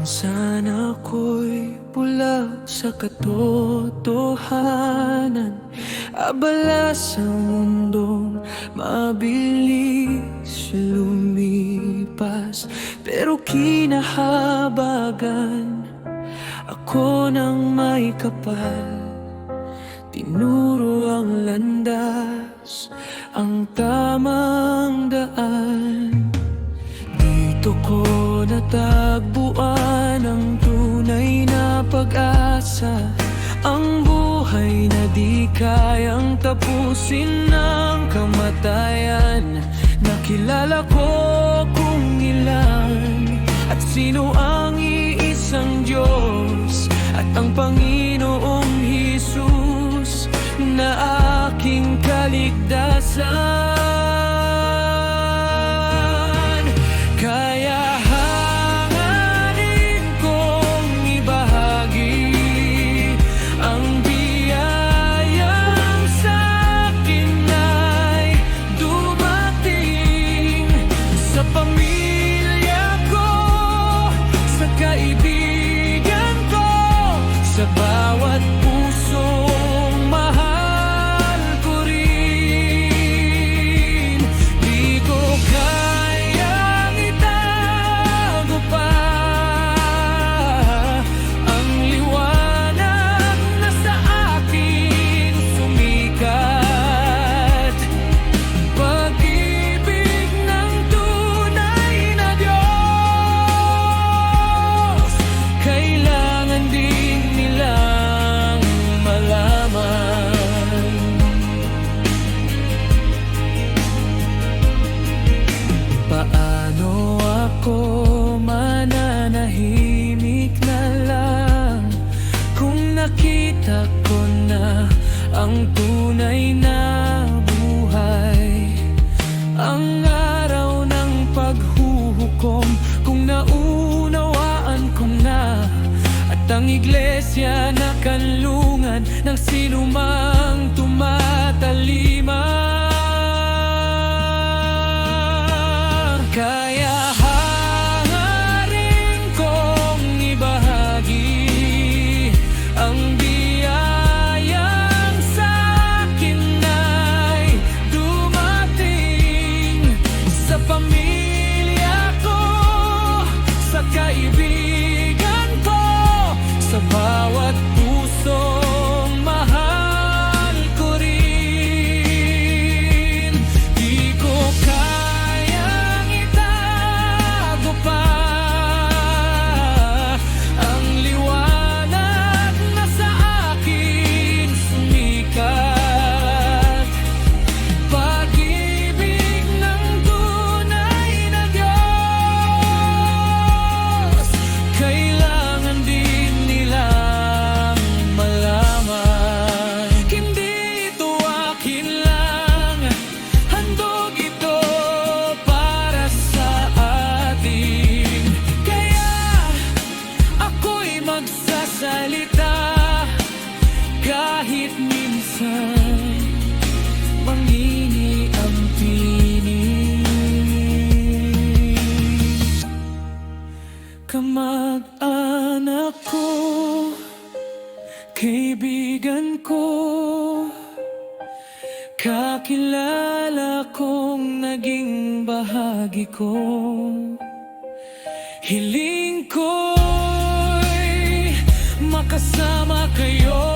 Minsan ako'y bulag sa katotohanan, abala sa mundong mabilis lumipas. Pero kinahabagan ako ng may kapal, tinuro ang landas, ang tamang daan. Dito ko natagpuan ang tunay na pag-asa, ang buhay na di kayang tapusin ng kamatayan. Nakilala ko kung ilan at sino ang iisang Diyos, at ang Panginoong Jesus na aking kaligtasan. Sa bawat pusong mahal ko rin, di ko kayang itago pa ang liwanag na sa akin sumikat. Pag-ibig ng tunay na Diyos, kailangan din ako mananahimik na lang kung nakita ko na ang tunay na buhay, ang araw ng paghuhukom, kung naunawaan ko na, at ang iglesia na kanlungan ng sinumang tumatalima. Kaya ang biyayang sa'kin ay dumating sa pamilya ko, sa kaibigan ko, sa bawat pusong mahal ko rin. Di ko kayang itago pa ang liwanag kahit minsan mangingi ang tinig. Kamag-anak ko, kaibigan ko, kakilala kong naging bahagi ko. Hiling ko'y makasama kayo